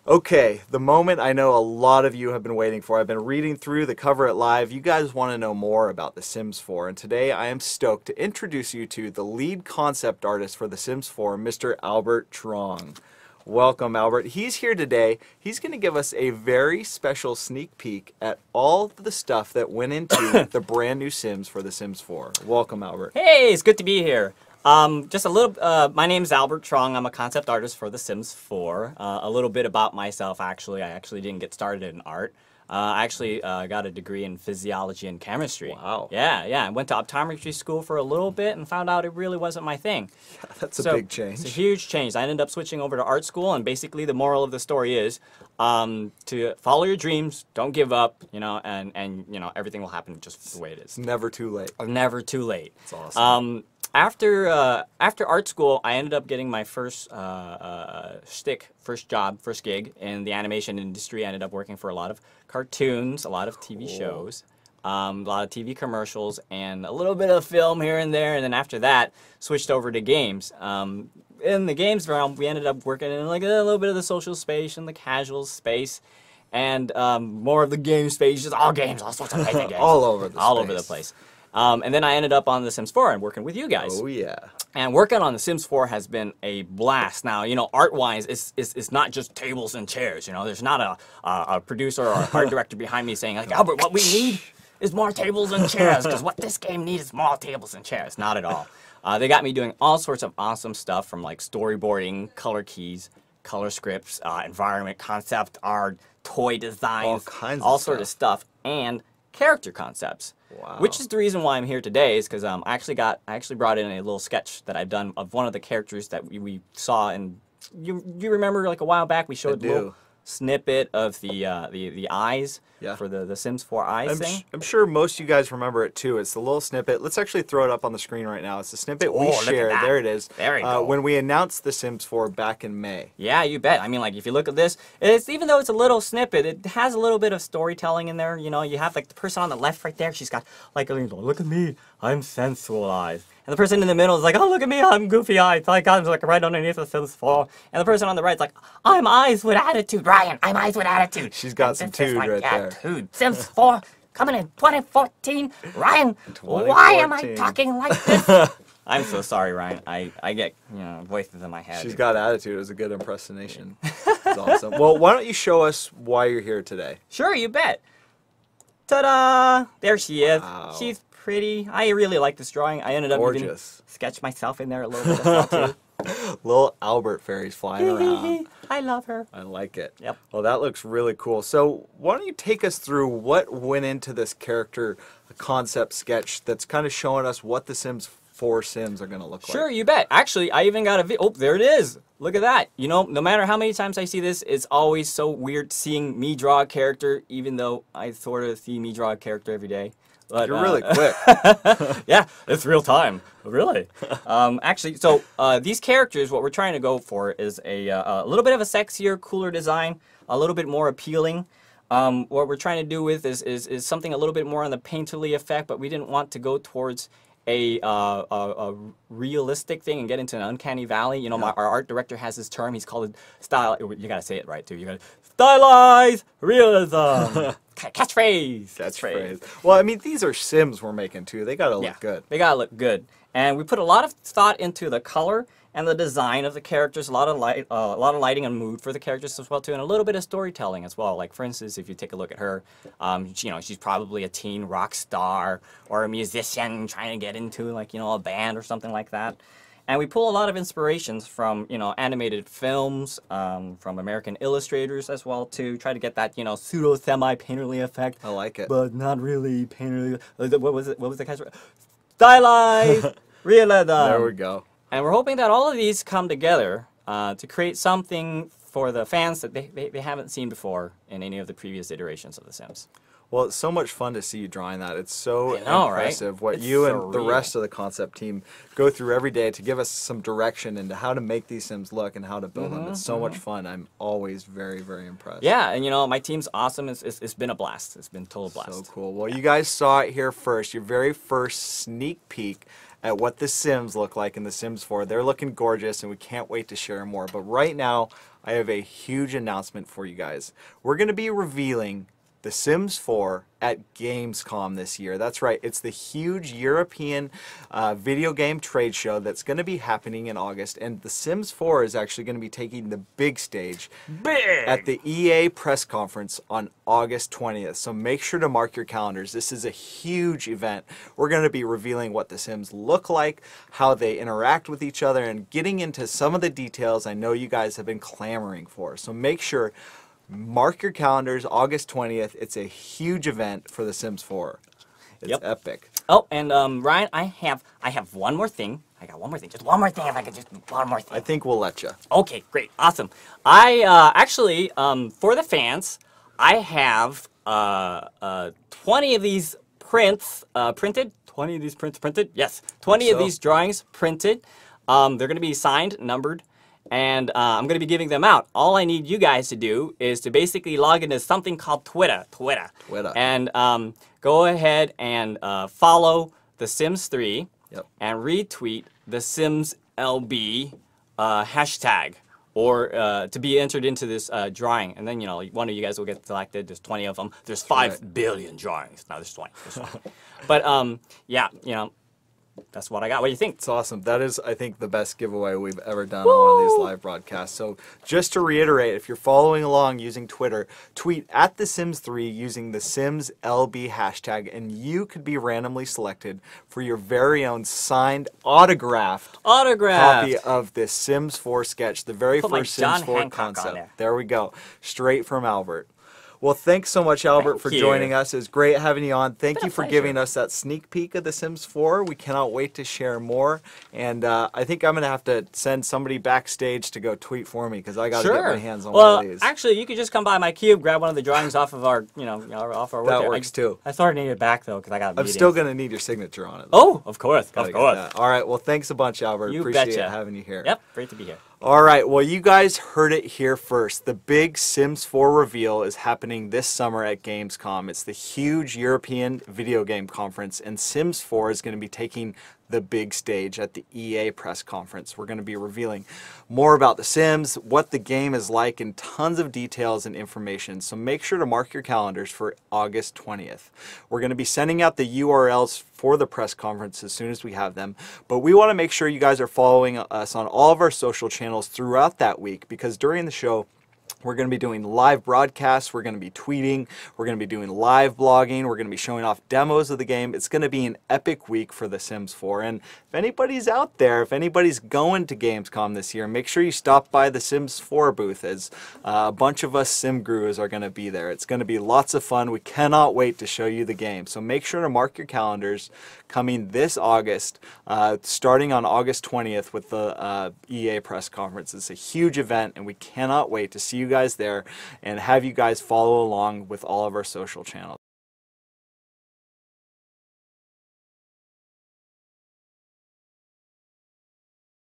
Okay, the moment I know a lot of you have been waiting for. I've been reading through the cover at Live. You guys want to know more about The Sims 4, and today I am stoked to introduce you to the lead concept artist for The Sims 4, Mr. Albert Truong. Welcome, Albert. He's here today. He's going to give us a very special sneak peek at all the stuff that went into the brand new Sims for The Sims 4. Welcome, Albert. Hey, it's good to be here. Just a little, my name's Albert Truong. I'm a concept artist for The Sims 4. A little bit about myself, actually. I actually didn't get started in art. I actually got a degree in physiology and chemistry. Wow. Yeah. I went to optometry school for a little bit and found out it really wasn't my thing. Yeah, that's a big change. It's a huge change. I ended up switching over to art school, and basically the moral of the story is to follow your dreams, don't give up, and everything will happen just the way it is. It's never too late. Never too late. That's awesome. After art school, I ended up getting my first first gig in the animation industry. I ended up working for a lot of cartoons, a lot of TV shows, a lot of TV commercials, and a little bit of film here and there. And then after that, switched over to games. In the games realm, we ended up working in like a little bit of the social space and the casual space. And more of the game space, just all games, all sorts of amazing games. All over the place. And then I ended up on The Sims 4 and working with you guys. Oh, yeah. And working on The Sims 4 has been a blast. Now, art-wise, it's not just tables and chairs. There's not a producer or a art director behind me saying, like, Albert, what we need is more tables and chairs, because what this game needs is more tables and chairs. Not at all. They got me doing all sorts of awesome stuff, from like storyboarding, color keys, color scripts, environment, concept art, toy designs, all sorts of stuff, and character concepts. Wow. Which is the reason why I'm here today, is because I actually brought in a little sketch that I've done of one of the characters that we saw, and you remember like a while back we showed a little snippet of the eyes for the Sims 4 eyes thing. I'm sure most of you guys remember it too. It's the little snippet. Let's actually throw it up on the screen right now. It's the snippet we shared. There it is. There you go. When we announced The Sims 4 back in May. Yeah, you bet. I mean, like, if you look at this, even though it's a little snippet, it has a little bit of storytelling in there. You have like the person on the left right there. She's got like, look at me, I'm sensual eyes. And the person in the middle is like, oh, look at me, I'm goofy eyes. Like, I'm like right underneath the Sims 4. And the person on the right is like, I'm eyes with attitude, Ryan. I'm eyes with attitude. She's got some tude right there. Sims 4 coming in 2014. Ryan, why am I talking like this? I'm so sorry, Ryan. I get voices in my head. She's got attitude. It was a good impersonation. It's awesome. Well, why don't you show us why you're here today? Sure, you bet. Ta-da! There she is. Wow. She's pretty. I really like this drawing. I ended up even sketch myself in there a little bit as well, too. Little Albert fairies flying around. I love her. I like it. Yep. Well, that looks really cool. So why don't you take us through what went into this character concept sketch that's kind of showing us what the Sims 4 Sims are going to look like? Sure, you bet. Actually, I even got a video. Oh, there it is. Look at that. No matter how many times I see this, it's always so weird seeing me draw a character, even though I sort of see me draw a character every day. But, you're really quick. Yeah, it's real time. Really. Actually, so these characters, what we're trying to go for is a little bit of a sexier, cooler design, a little bit more appealing. What we're trying to do with is something a little bit more on the painterly effect, but we didn't want to go towards a realistic thing and get into an uncanny valley. Our art director has this term. He's called it style. You gotta say it right too. You gotta stylize realism. Catchphrase. Well, I mean, these are Sims we're making too. They gotta look good. They gotta look good. And we put a lot of thought into the color and the design of the characters. A lot of lighting and mood for the characters as well too, and a little bit of storytelling as well. Like, for instance, if you take a look at her, she's probably a teen rock star or a musician trying to get into like a band or something like that. And we pull a lot of inspirations from animated films, from American illustrators as well to try to get that pseudo semi-painterly effect. I like it, but not really painterly. What was it? What was the catchphrase? Stylized realism. There we go. And we're hoping that all of these come together to create something for the fans that they haven't seen before in any of the previous iterations of The Sims. Well, it's so much fun to see you drawing that. It's so impressive what it's you so and the rest of the concept team go through every day to give us some direction into how to make these Sims look and how to build them. It's so much fun. I'm always very, very impressed. Yeah, and my team's awesome. It's been a blast. It's been a total blast. So cool. Well, you guys saw it here first, your very first sneak peek at what the Sims look like in The Sims 4. They're looking gorgeous, and we can't wait to share more. But right now, I have a huge announcement for you guys. We're going to be revealing The Sims 4 at Gamescom this year. That's right, it's the huge European video game trade show that's going to be happening in August, and The Sims 4 is actually going to be taking the big stage at the EA press conference on August 20th. So make sure to mark your calendars. This is a huge event. We're going to be revealing what The Sims look like, how they interact with each other, and getting into some of the details I know you guys have been clamoring for. So make sure, mark your calendars, August 20th. It's a huge event for The Sims 4. It's epic. Oh, and Ryan, I have one more thing. I got one more thing. Just one more thing. If I could just one more thing. I think we'll let you. Okay, great, awesome. I actually for the fans, I have 20 of these prints printed. 20 of these prints printed. Yes, 20 of these drawings printed. They're going to be signed, numbered. And I'm going to be giving them out. All I need you guys to do is to basically log into something called Twitter. And go ahead and follow The Sims 3 and retweet The Sims LB hashtag, or to be entered into this drawing. And then, you know, one of you guys will get selected. There's 20 of them. There's 5 billion drawings. No, there's 20. There's 20. But, yeah, you know, that's what I got. What do you think? It's awesome. That is, I think, the best giveaway we've ever done on one of these live broadcasts. So just to reiterate, if you're following along using Twitter, tweet at The Sims 3 using the Sims LB hashtag, and you could be randomly selected for your very own signed, autographed copy of this Sims 4 sketch, the very first Sims 4 concept. There we go. Straight from Albert. Well, thanks so much, Albert, for joining us. It was great having you on. Thank you for giving us that sneak peek of The Sims 4. We cannot wait to share more. And I think I'm going to have to send somebody backstage to go tweet for me, because I got to get my hands on one of these. Actually, you could just come by my cube, grab one of the drawings off of our, off our work. That works too. I sort of need it back though, because I got a meeting. I'm still going to need your signature on it, though. Oh, of course, of course. All right. Well, thanks a bunch, Albert. You Appreciate betcha. having you here. Yep, great to be here. All right, well, you guys heard it here first. The big Sims 4 reveal is happening this summer at Gamescom. It's the huge European video game conference, and Sims 4 is going to be taking the big stage at the EA press conference. We're going to be revealing more about The Sims, what the game is like, and tons of details and information. So make sure to mark your calendars for August 20th. We're going to be sending out the URLs for the press conference as soon as we have them. But we want to make sure you guys are following us on all of our social channels throughout that week, because during the show, we're going to be doing live broadcasts, we're going to be tweeting, we're going to be doing live blogging, we're going to be showing off demos of the game. It's going to be an epic week for The Sims 4. And if anybody's out there, if anybody's going to Gamescom this year, make sure you stop by the Sims 4 booth, as a bunch of us Sim Gurus are going to be there. It's going to be lots of fun. We cannot wait to show you the game. So make sure to mark your calendars, coming this August, starting on August 20th with the EA press conference. It's a huge event, and we cannot wait to see you guys there and have you guys follow along with all of our social channels.